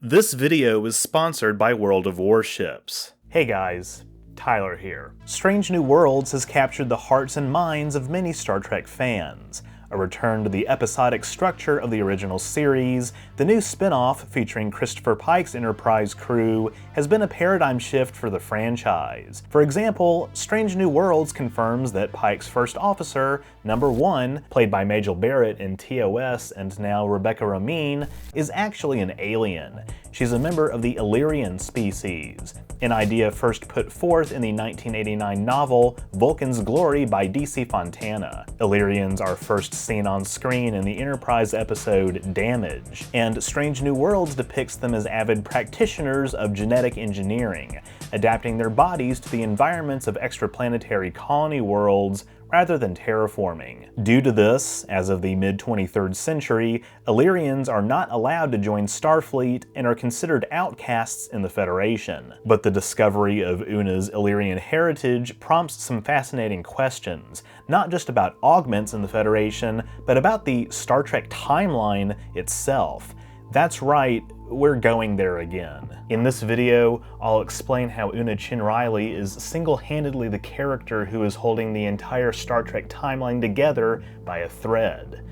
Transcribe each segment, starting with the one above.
This video is sponsored by World of Warships. Hey guys, Tyler here. Strange New Worlds has captured the hearts and minds of many Star Trek fans. A return to the episodic structure of the original series, the new spin-off featuring Christopher Pike's Enterprise crew has been a paradigm shift for the franchise. For example, Strange New Worlds confirms that Pike's first officer, Number 1, played by Majel Barrett in TOS and now Rebecca Romijn, is actually an alien. She's a member of the Illyrian species, an idea first put forth in the 1989 novel Vulcan's Glory by D.C. Fontana. Illyrians are first seen on screen in the Enterprise episode Damage, and Strange New Worlds depicts them as avid practitioners of genetic engineering, adapting their bodies to the environments of extraplanetary colony worlds rather than terraforming. Due to this, as of the mid-23rd century, Illyrians are not allowed to join Starfleet and are considered outcasts in the Federation. But the discovery of Una's Illyrian heritage prompts some fascinating questions, not just about augments in the Federation, but about the Star Trek timeline itself. That's right, we're going there again. In this video, I'll explain how Una Chin Riley is single-handedly the character who is holding the entire Star Trek timeline together by a thread.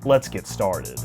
Let's get started.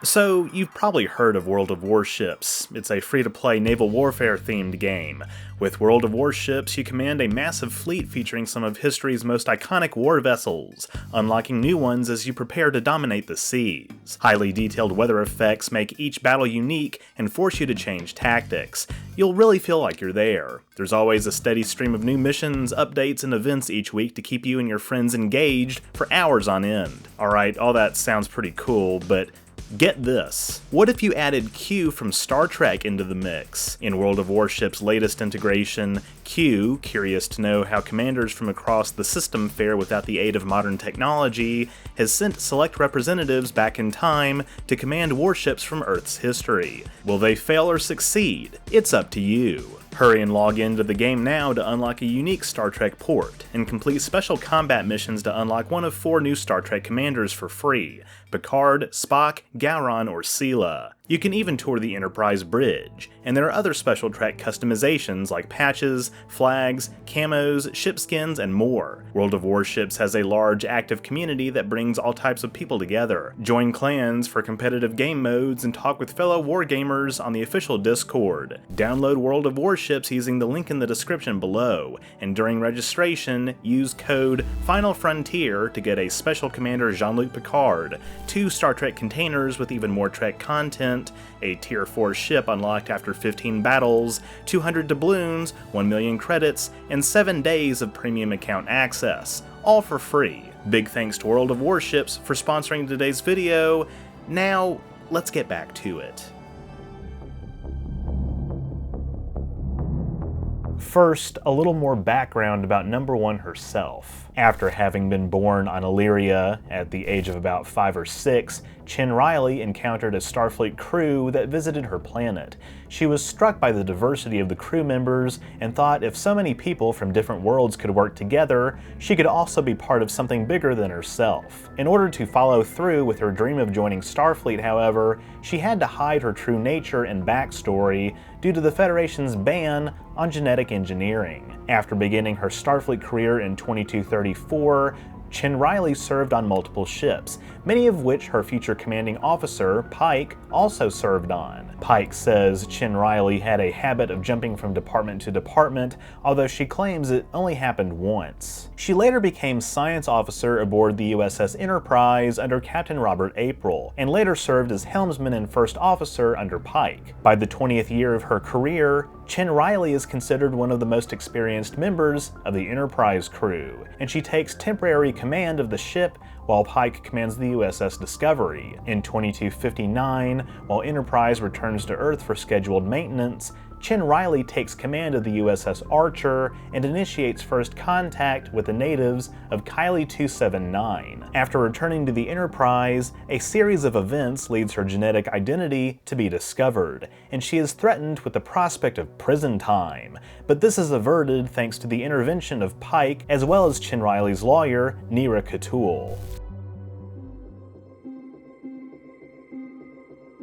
So, you've probably heard of World of Warships. It's a free-to-play naval warfare-themed game. With World of Warships, you command a massive fleet featuring some of history's most iconic war vessels, unlocking new ones as you prepare to dominate the seas. Highly detailed weather effects make each battle unique and force you to change tactics. You'll really feel like you're there. There's always a steady stream of new missions, updates, and events each week to keep you and your friends engaged for hours on end. Alright, all that sounds pretty cool, but get this. What if you added Q from Star Trek into the mix? In World of Warships' latest integration, Q, curious to know how commanders from across the system fare without the aid of modern technology, has sent select representatives back in time to command warships from Earth's history. Will they fail or succeed? It's up to you. Hurry and log into the game now to unlock a unique Star Trek port, and complete special combat missions to unlock one of 4 new Star Trek commanders for free: Picard, Spock, Gowron, or Sela. You can even tour the Enterprise bridge, and there are other special Trek customizations like patches, flags, camos, ship skins, and more. World of Warships has a large active community that brings all types of people together. Join clans for competitive game modes and talk with fellow wargamers on the official Discord. Download World of Warships using the link in the description below, and during registration, use code FINALFRONTIER to get a special commander Jean-Luc Picard, 2 Star Trek containers with even more Trek content, a Tier 4 ship unlocked after 15 battles, 200 doubloons, 1 million credits, and 7 days of premium account access, all for free. Big thanks to World of Warships for sponsoring today's video. Now, let's get back to it. First, a little more background about Number 1 herself. After having been born on Illyria at the age of about 5 or 6, Chin Riley encountered a Starfleet crew that visited her planet. She was struck by the diversity of the crew members and thought if so many people from different worlds could work together, she could also be part of something bigger than herself. In order to follow through with her dream of joining Starfleet, however, she had to hide her true nature and backstory due to the Federation's ban on genetic engineering. After beginning her Starfleet career in 2234, Chin Riley served on multiple ships, many of which her future commanding officer, Pike, also served on. Pike says Chin Riley had a habit of jumping from department to department, although she claims it only happened once. She later became science officer aboard the USS Enterprise under Captain Robert April, and later served as helmsman and first officer under Pike. By the 20th year of her career, Chin Riley is considered one of the most experienced members of the Enterprise crew, and she takes temporary command of the ship while Pike commands the USS Discovery. In 2259, while Enterprise returns to Earth for scheduled maintenance, Chin Riley takes command of the USS Archer and initiates first contact with the natives of Kylie 279. After returning to the Enterprise, a series of events leads her genetic identity to be discovered, and she is threatened with the prospect of prison time. But this is averted thanks to the intervention of Pike as well as Chin Riley's lawyer, Neera Khatul.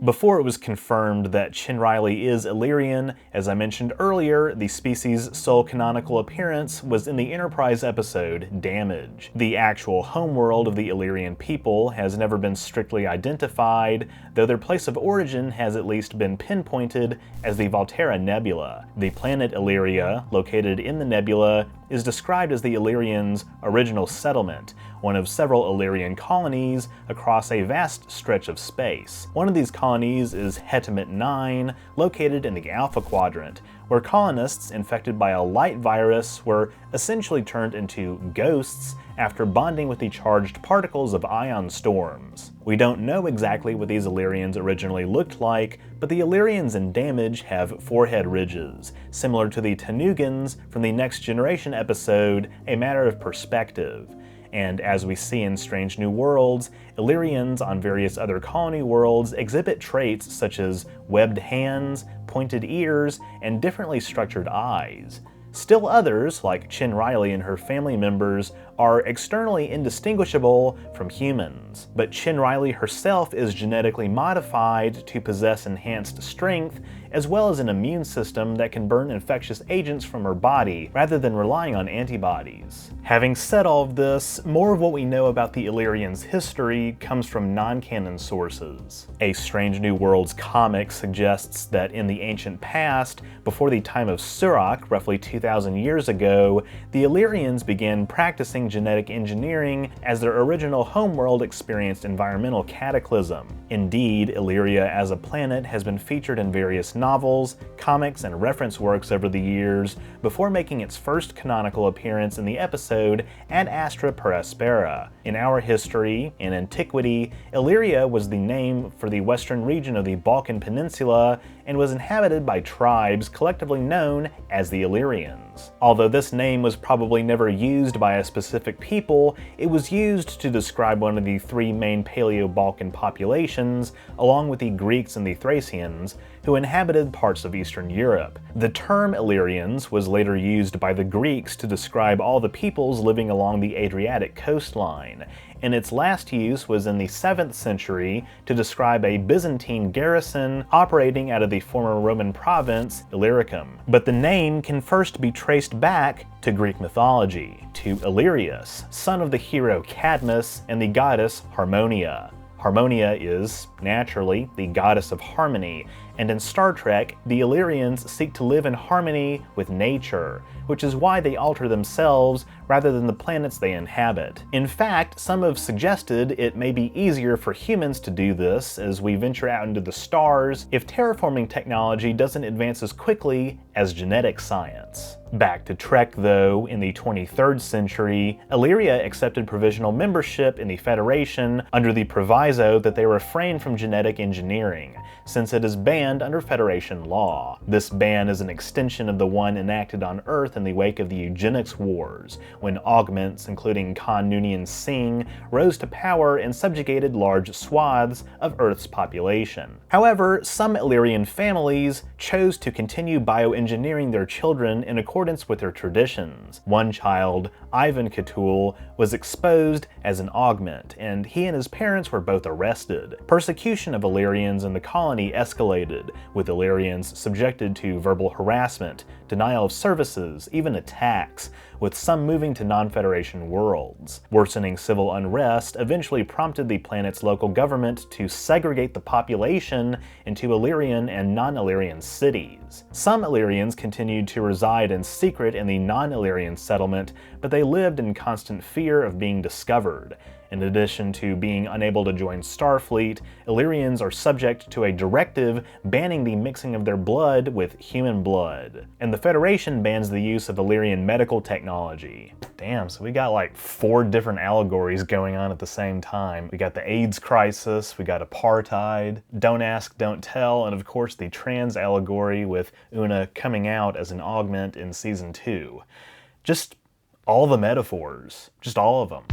Before it was confirmed that Chin Riley is Illyrian, as I mentioned earlier, the species' sole canonical appearance was in the Enterprise episode Damage. The actual homeworld of the Illyrian people has never been strictly identified, though their place of origin has at least been pinpointed as the Volterra Nebula. The planet Illyria, located in the nebula, is described as the Illyrians' original settlement, one of several Illyrian colonies across a vast stretch of space. One of these colonies is Hetemet 9, located in the Alpha Quadrant, where colonists infected by a light virus were essentially turned into ghosts after bonding with the charged particles of ion storms. We don't know exactly what these Illyrians originally looked like, but the Illyrians in Damage have forehead ridges, similar to the Tanugans from the Next Generation episode A Matter of Perspective. And as we see in Strange New Worlds, Illyrians on various other colony worlds exhibit traits such as webbed hands, pointed ears, and differently structured eyes. Still others, like Chin Riley and her family members, are externally indistinguishable from humans. But Chin Riley herself is genetically modified to possess enhanced strength, as well as an immune system that can burn infectious agents from her body, rather than relying on antibodies. Having said all of this, more of what we know about the Illyrians' history comes from non-canon sources. A Strange New Worlds comic suggests that in the ancient past, before the time of Surak, roughly 2,000 years ago, the Illyrians began practicing genetic engineering as their original homeworld experienced environmental cataclysm. Indeed, Illyria as a planet has been featured in various novels, comics, and reference works over the years, before making its first canonical appearance in the episode Ad Astra per Aspera. In our history, in antiquity, Illyria was the name for the western region of the Balkan Peninsula and was inhabited by tribes collectively known as the Illyrians. Although this name was probably never used by a specific people, it was used to describe one of the three main Paleo-Balkan populations, along with the Greeks and the Thracians, who inhabited parts of Eastern Europe. The term Illyrians was later used by the Greeks to describe all the peoples living along the Adriatic coastline, and its last use was in the 7th century to describe a Byzantine garrison operating out of the former Roman province Illyricum. But the name can first be traced back to Greek mythology, to Illyrius, son of the hero Cadmus and the goddess Harmonia. Harmonia is, naturally, the goddess of harmony, and in Star Trek, the Illyrians seek to live in harmony with nature, which is why they alter themselves rather than the planets they inhabit. In fact, some have suggested it may be easier for humans to do this as we venture out into the stars if terraforming technology doesn't advance as quickly as genetic science. Back to Trek though, in the 23rd century, Illyria accepted provisional membership in the Federation under the proviso that they refrain from genetic engineering, since it is banned under Federation law. This ban is an extension of the one enacted on Earth in the wake of the Eugenics Wars, when augments, including Khan Noonien Singh, rose to power and subjugated large swaths of Earth's population. However, some Illyrian families chose to continue bioengineering their children in accordance with their traditions. One child, Ivan Katul, was exposed as an augment, and he and his parents were both arrested. Persecution of Illyrians in the colony escalated, with Illyrians subjected to verbal harassment, denial of services, even attacks, with some moving to non-Federation worlds. Worsening civil unrest eventually prompted the planet's local government to segregate the population into Illyrian and non-Illyrian cities. Some Illyrians continued to reside in secret in the non-Illyrian settlement, but they lived in constant fear of being discovered. In addition to being unable to join Starfleet, Illyrians are subject to a directive banning the mixing of their blood with human blood. And the Federation bans the use of Illyrian medical technology. Damn, so we got like 4 different allegories going on at the same time. We got the AIDS crisis, we got apartheid, don't ask, don't tell, and of course the trans allegory with Una coming out as an augment in Season 2. Just all the metaphors, just all of them.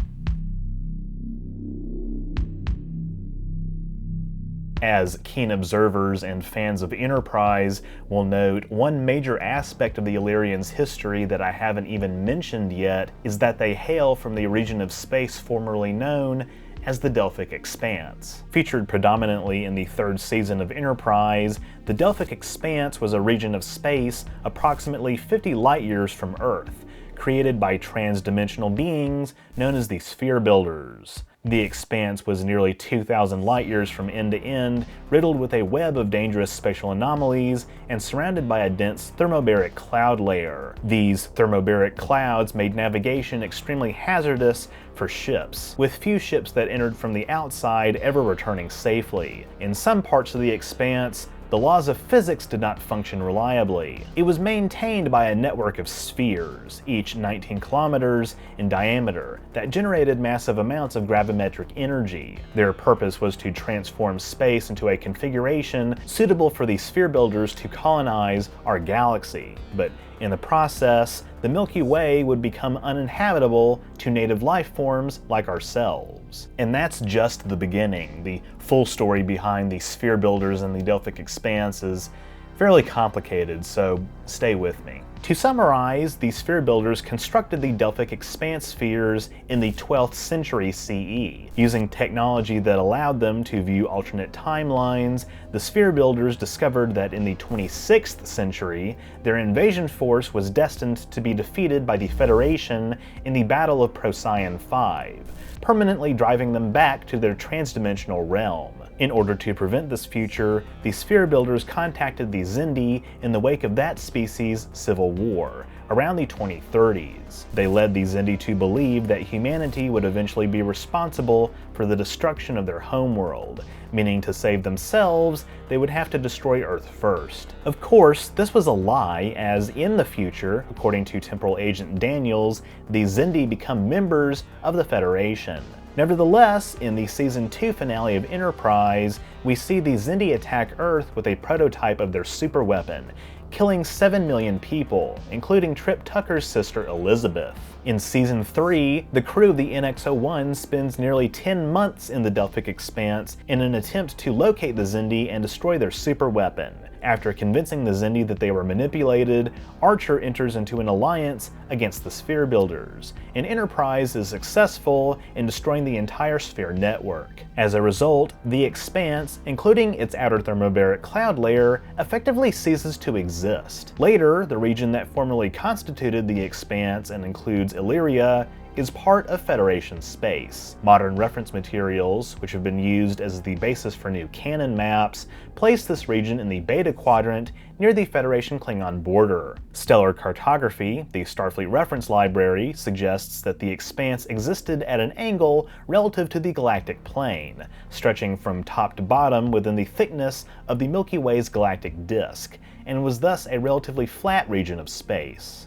As keen observers and fans of Enterprise will note, one major aspect of the Illyrians' history that I haven't even mentioned yet is that they hail from the region of space formerly known as the Delphic Expanse. Featured predominantly in the third season of Enterprise, the Delphic Expanse was a region of space approximately 50 light-years from Earth, created by trans-dimensional beings known as the Sphere Builders. The Expanse was nearly 2,000 light-years from end to end, riddled with a web of dangerous spatial anomalies, and surrounded by a dense thermobaric cloud layer. These thermobaric clouds made navigation extremely hazardous for ships, with few ships that entered from the outside ever returning safely. In some parts of the Expanse, the laws of physics did not function reliably. It was maintained by a network of spheres, each 19 kilometers in diameter, that generated massive amounts of gravimetric energy. Their purpose was to transform space into a configuration suitable for the sphere builders to colonize our galaxy. But in the process, the Milky Way would become uninhabitable to native life forms like ourselves. And that's just the beginning. The full story behind the sphere builders and the Delphic Expanse is fairly complicated, so stay with me. To summarize, the sphere builders constructed the Delphic Expanse spheres in the 12th century CE. Using technology that allowed them to view alternate timelines, the sphere builders discovered that in the 26th century, their invasion force was destined to be defeated by the Federation in the Battle of Procyon V, permanently driving them back to their transdimensional realm. In order to prevent this future, the sphere builders contacted the Xindi in the wake of that species' civil war, around the 2030s. They led the Xindi to believe that humanity would eventually be responsible for the destruction of their homeworld, meaning to save themselves, they would have to destroy Earth first. Of course, this was a lie, as in the future, according to Temporal Agent Daniels, the Xindi become members of the Federation. Nevertheless, in the Season 2 finale of Enterprise, we see the Xindi attack Earth with a prototype of their superweapon, killing 7 million people, including Trip Tucker's sister Elizabeth. In Season 3, the crew of the NX-01 spends nearly 10 months in the Delphic Expanse in an attempt to locate the Xindi and destroy their superweapon. After convincing the Xindi that they were manipulated, Archer enters into an alliance against the Sphere Builders, and Enterprise is successful in destroying the entire Sphere network. As a result, the Expanse, including its outer thermobaric cloud layer, effectively ceases to exist. Later, the region that formerly constituted the Expanse and includes Illyria is part of Federation space. Modern reference materials, which have been used as the basis for new canon maps, place this region in the Beta Quadrant near the Federation Klingon border. Stellar Cartography, the Starfleet reference library, suggests that the Expanse existed at an angle relative to the galactic plane, stretching from top to bottom within the thickness of the Milky Way's galactic disk, and was thus a relatively flat region of space.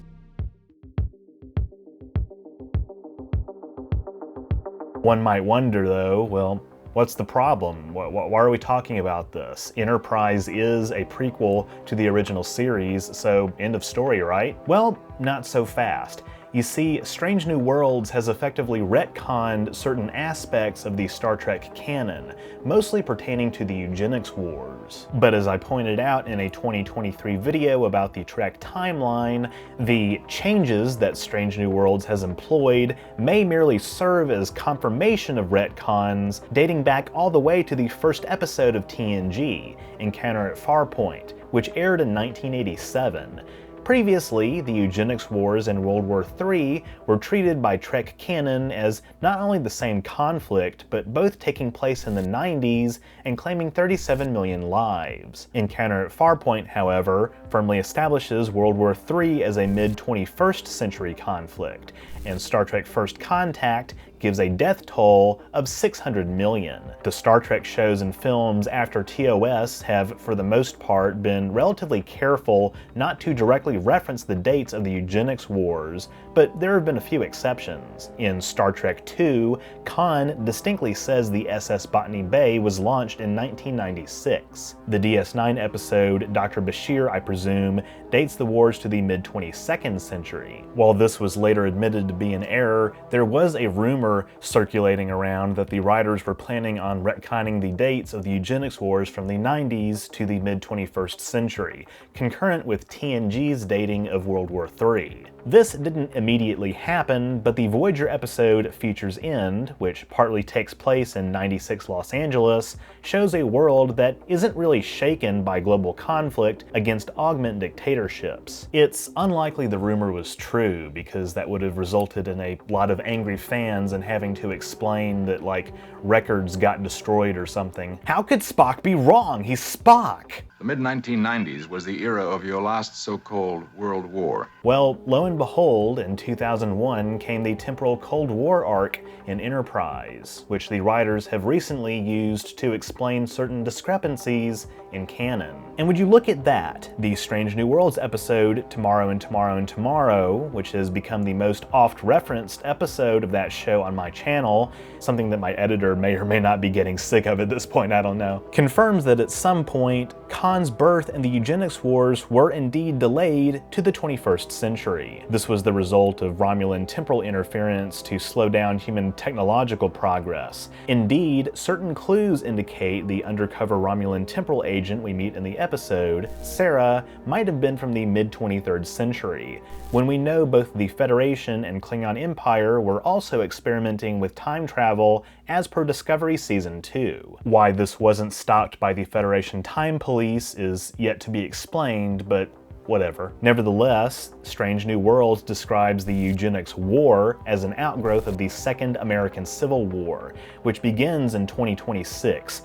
One might wonder though, well, what's the problem? Why are we talking about this? Enterprise is a prequel to the original series, so end of story, right? Well, not so fast. You see, Strange New Worlds has effectively retconned certain aspects of the Star Trek canon, mostly pertaining to the Eugenics Wars. But as I pointed out in a 2023 video about the Trek timeline, the changes that Strange New Worlds has employed may merely serve as confirmation of retcons dating back all the way to the first episode of TNG, Encounter at Farpoint, which aired in 1987. Previously, the Eugenics Wars and World War III were treated by Trek canon as not only the same conflict, but both taking place in the 90s and claiming 37 million lives. Encounter at Farpoint, however, firmly establishes World War III as a mid-21st century conflict, and Star Trek First Contact gives a death toll of 600 million. The Star Trek shows and films after TOS have, for the most part, been relatively careful not to directly reference the dates of the Eugenics Wars, but there have been a few exceptions. In Star Trek II, Khan distinctly says the SS Botany Bay was launched in 1996. The DS9 episode, Dr. Bashir, I presume, dates the wars to the mid-22nd century. While this was later admitted to be an error, there was a rumor rumor circulating around that the writers were planning on retconning the dates of the Eugenics Wars from the 90s to the mid-21st century, concurrent with TNG's dating of World War III. This didn't immediately happen, but the Voyager episode Future's End, which partly takes place in '96 Los Angeles, shows a world that isn't really shaken by global conflict against augment dictatorships. It's unlikely the rumor was true, because that would have resulted in a lot of angry fans and having to explain that, like, records got destroyed or something. How could Spock be wrong? He's Spock! The mid-1990s was the era of your last so-called World War. Well, lo and behold, in 2001 came the temporal Cold War arc in Enterprise, which the writers have recently used to explain certain discrepancies in canon. And would you look at that, the Strange New Worlds episode Tomorrow and Tomorrow and Tomorrow, which has become the most oft-referenced episode of that show on my channel, something that my editor may or may not be getting sick of at this point, I don't know, confirms that at some point, Khan's birth and the Eugenics Wars were indeed delayed to the 21st century. This was the result of Romulan temporal interference to slow down human technological progress. Indeed, certain clues indicate the undercover Romulan temporal agent we meet in the episode, Sarah, might have been from the mid-23rd century, when we know both the Federation and Klingon Empire were also experimenting with time travel as per Discovery Season 2. Why this wasn't stopped by the Federation Time Police is yet to be explained, but whatever. Nevertheless, Strange New Worlds describes the Eugenics War as an outgrowth of the Second American Civil War, which begins in 2026.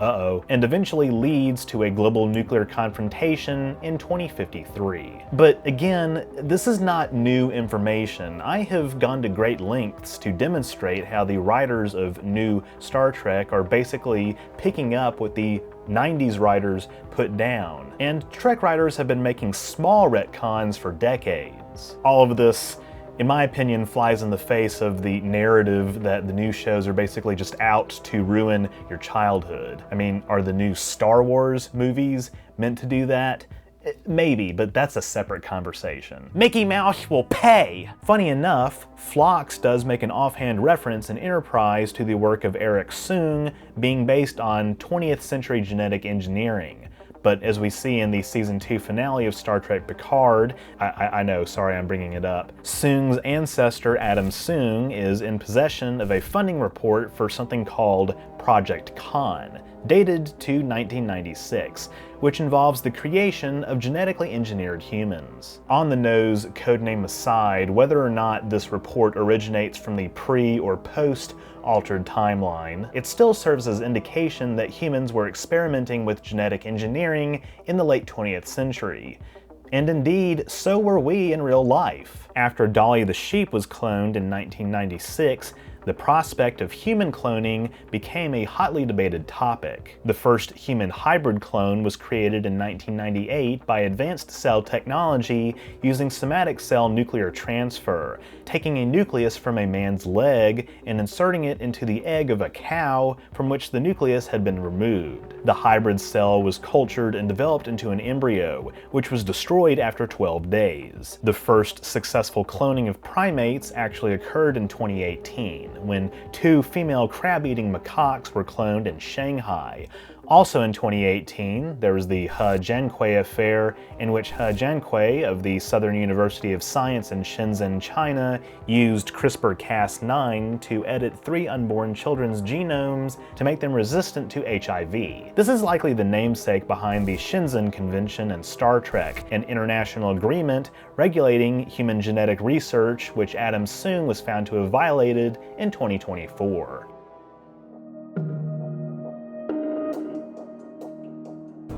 And eventually leads to a global nuclear confrontation in 2053. But again, this is not new information. I have gone to great lengths to demonstrate how the writers of new Star Trek are basically picking up what the 90s writers put down. And Trek writers have been making small retcons for decades. All of this, in my opinion, flies in the face of the narrative that the new shows are basically just out to ruin your childhood. I mean, are the new Star Wars movies meant to do that? Maybe, but that's a separate conversation. Mickey Mouse will pay! Funny enough, Phlox does make an offhand reference in Enterprise to the work of Eric Soong being based on 20th century genetic engineering. But as we see in the Season 2 finale of Star Trek Picard, I know, sorry I'm bringing it up, Soong's ancestor Adam Soong is in possession of a funding report for something called Project Khan, dated to 1996, which involves the creation of genetically engineered humans. On the nose, codename aside, whether or not this report originates from the pre- or post-altered timeline, it still serves as indication that humans were experimenting with genetic engineering in the late 20th century. And indeed, so were we in real life. After Dolly the sheep was cloned in 1996, the prospect of human cloning became a hotly debated topic. The first human hybrid clone was created in 1998 by advanced cell technology using somatic cell nuclear transfer, taking a nucleus from a man's leg and inserting it into the egg of a cow from which the nucleus had been removed. The hybrid cell was cultured and developed into an embryo, which was destroyed after 12 days. The first successful cloning of primates actually occurred in 2018. When 2 female crab-eating macaques were cloned in Shanghai. Also in 2018, there was the He Jiankui affair, in which He Jiankui of the Southern University of Science in Shenzhen, China, used CRISPR-Cas9 to edit 3 unborn children's genomes to make them resistant to HIV. This is likely the namesake behind the Shenzhen Convention and Star Trek, an international agreement regulating human genetic research, which Adam Soong was found to have violated in 2024.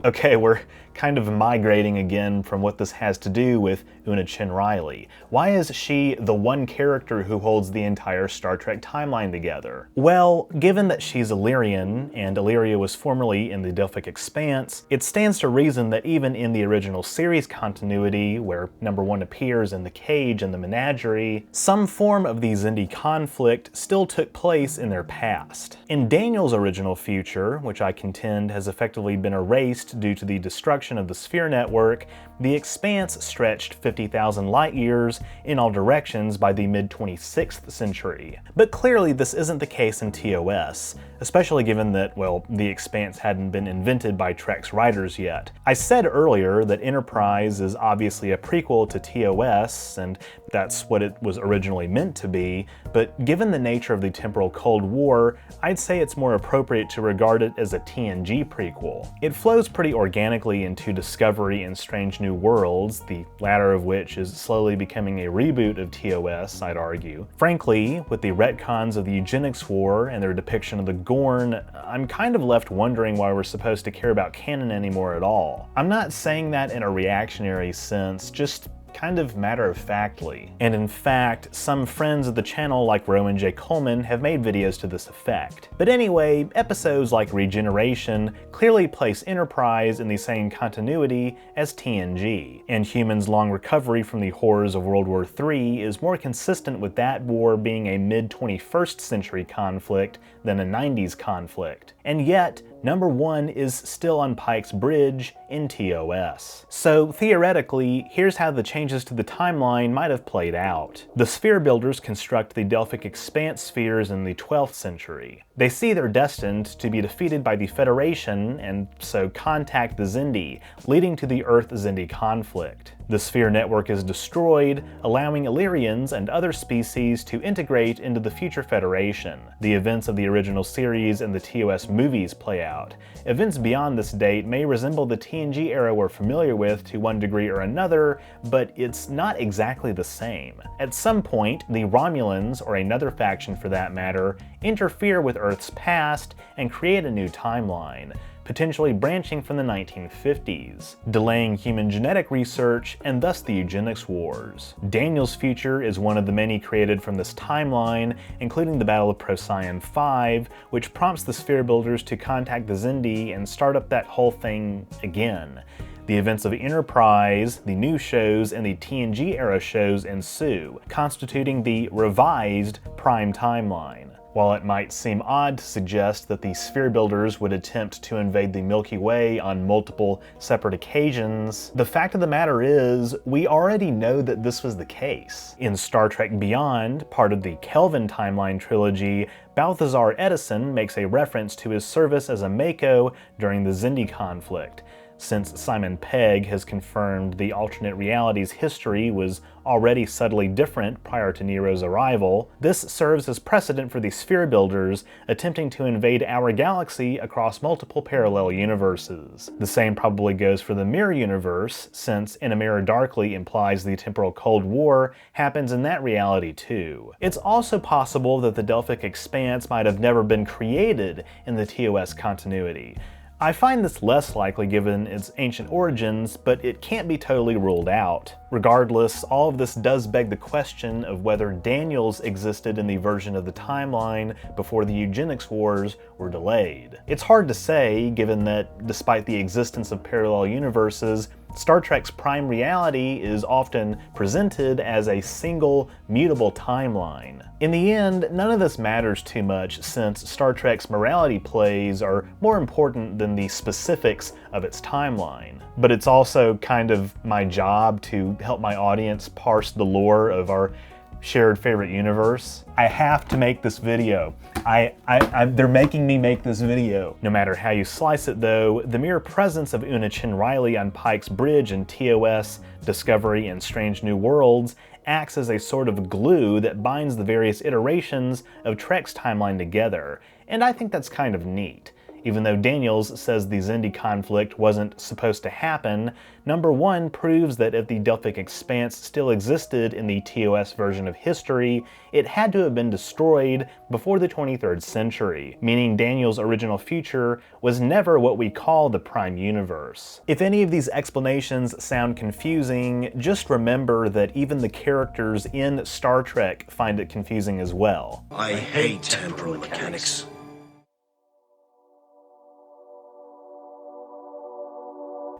Okay, we're kind of migrating again from what this has to do with Una Chen Riley. Why is she the one character who holds the entire Star Trek timeline together? Well, given that she's Illyrian, and Illyria was formerly in the Delphic Expanse, it stands to reason that even in the original series continuity, where number 1 appears in the cage and the menagerie, some form of the Xindi conflict still took place in their past. In Daniel's original future, which I contend has effectively been erased lost due to the destruction of the sphere network, the Expanse stretched 50,000 light-years in all directions by the mid-26th century. But clearly this isn't the case in TOS, especially given that, well, the Expanse hadn't been invented by Trek's writers yet. I said earlier that Enterprise is obviously a prequel to TOS, and that's what it was originally meant to be, but given the nature of the temporal Cold War, I'd say it's more appropriate to regard it as a TNG prequel. It flows pretty organically into Discovery and Strange New Worlds, the latter of which is slowly becoming a reboot of TOS, I'd argue. Frankly, with the retcons of the Eugenics War and their depiction of the Gorn, I'm kind of left wondering why we're supposed to care about canon anymore at all. I'm not saying that in a reactionary sense, just kind of matter-of-factly. And in fact, some friends of the channel like Rowan J. Coleman have made videos to this effect. But anyway, episodes like Regeneration clearly place Enterprise in the same continuity as TNG, and humans' long recovery from the horrors of World War III is more consistent with that war being a mid-21st century conflict than a 90s conflict. And yet, number 1 is still on Pike's bridge in TOS. So theoretically, here's how the changes to the timeline might have played out. The sphere builders construct the Delphic Expanse spheres in the 12th century. They see they're destined to be defeated by the Federation and so contact the Xindi, leading to the Earth-Xindi conflict. The sphere network is destroyed, allowing Illyrians and other species to integrate into the future Federation. The events of the original series and the TOS movies play out. Events beyond this date may resemble the TNG era we're familiar with to one degree or another, but it's not exactly the same. At some point, the Romulans, or another faction for that matter, interfere with Earth's past and create a new timeline, potentially branching from the 1950s, delaying human genetic research and thus the Eugenics Wars. Daniel's future is one of the many created from this timeline, including the Battle of Procyon 5, which prompts the sphere builders to contact the Xindi and start up that whole thing again. The events of Enterprise, the new shows, and the TNG-era shows ensue, constituting the revised Prime Timeline. While it might seem odd to suggest that the sphere builders would attempt to invade the Milky Way on multiple separate occasions, the fact of the matter is, we already know that this was the case. In Star Trek Beyond, part of the Kelvin timeline trilogy, Balthazar Edison makes a reference to his service as a Mako during the Xindi conflict. Since Simon Pegg has confirmed the alternate reality's history was already subtly different prior to Nero's arrival, this serves as precedent for the sphere builders attempting to invade our galaxy across multiple parallel universes. The same probably goes for the Mirror Universe, since In a Mirror Darkly implies the temporal Cold War happens in that reality too. It's also possible that the Delphic Expanse might have never been created in the TOS continuity. I find this less likely given its ancient origins, but it can't be totally ruled out. Regardless, all of this does beg the question of whether Daniels existed in the version of the timeline before the Eugenics Wars were delayed. It's hard to say, given that despite the existence of parallel universes, Star Trek's prime reality is often presented as a single, mutable timeline. In the end, none of this matters too much since Star Trek's morality plays are more important than the specifics of its timeline. But it's also kind of my job to help my audience parse the lore of our shared favorite universe. I have to make this video. They're making me make this video. No matter how you slice it though, the mere presence of Una Chin Riley on Pike's bridge in TOS, Discovery, and Strange New Worlds acts as a sort of glue that binds the various iterations of Trek's timeline together, and I think that's kind of neat. Even though Daniels says the Xindi conflict wasn't supposed to happen, number 1 proves that if the Delphic Expanse still existed in the TOS version of history, it had to have been destroyed before the 23rd century, meaning Daniels' original future was never what we call the Prime Universe. If any of these explanations sound confusing, just remember that even the characters in Star Trek find it confusing as well. I hate temporal mechanics.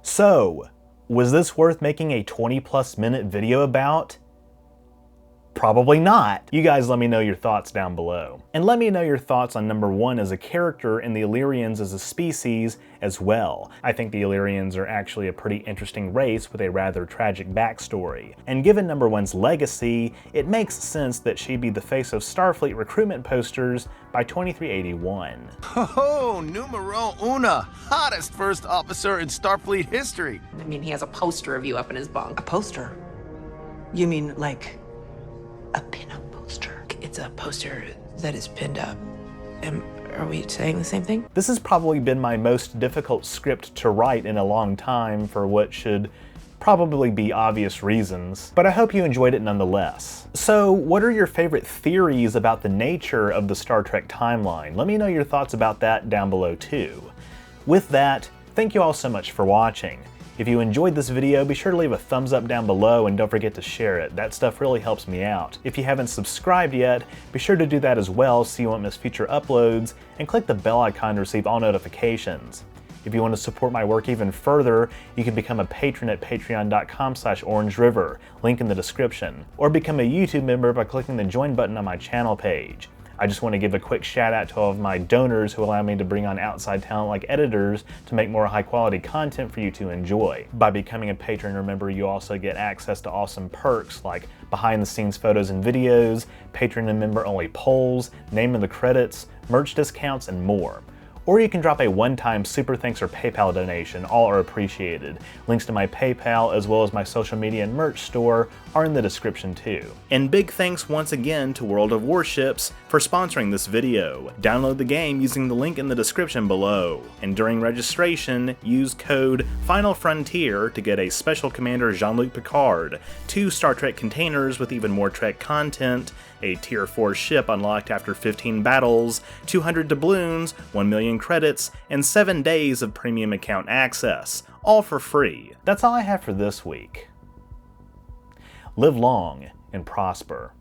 So, was this worth making a 20+ minute video about? Probably not. You guys let me know your thoughts down below. And let me know your thoughts on number 1 as a character and the Illyrians as a species as well. I think the Illyrians are actually a pretty interesting race with a rather tragic backstory. And given number 1's legacy, it makes sense that she'd be the face of Starfleet recruitment posters by 2381. Oh, numero una! Hottest first officer in Starfleet history! I mean, he has a poster of you up in his bunk. A poster? You mean like a pin-up poster? It's a poster that is pinned up. Are we saying the same thing? This has probably been my most difficult script to write in a long time for what should probably be obvious reasons, but I hope you enjoyed it nonetheless. So, what are your favorite theories about the nature of the Star Trek timeline? Let me know your thoughts about that down below too. With that, thank you all so much for watching. If you enjoyed this video, be sure to leave a thumbs up down below and don't forget to share it. That stuff really helps me out. If you haven't subscribed yet, be sure to do that as well so you won't miss future uploads, and click the bell icon to receive all notifications. If you want to support my work even further, you can become a patron at patreon.com/OrangeRiver, link in the description, or become a YouTube member by clicking the join button on my channel page. I just want to give a quick shout out to all of my donors who allow me to bring on outside talent like editors to make more high quality content for you to enjoy. By becoming a patron or member, you also get access to awesome perks like behind the scenes photos and videos, patron and member only polls, name in the credits, merch discounts, and more. Or you can drop a one-time super thanks or PayPal donation, all are appreciated. Links to my PayPal as well as my social media and merch store are in the description too. And big thanks once again to World of Warships for sponsoring this video. Download the game using the link in the description below. And during registration, use code FINALFRONTIER to get a Special Commander Jean-Luc Picard, 2 Star Trek containers with even more Trek content, a Tier 4 ship unlocked after 15 battles, 200 doubloons, 1 million credits, and 7 days of premium account access, all for free. That's all I have for this week. Live long and prosper.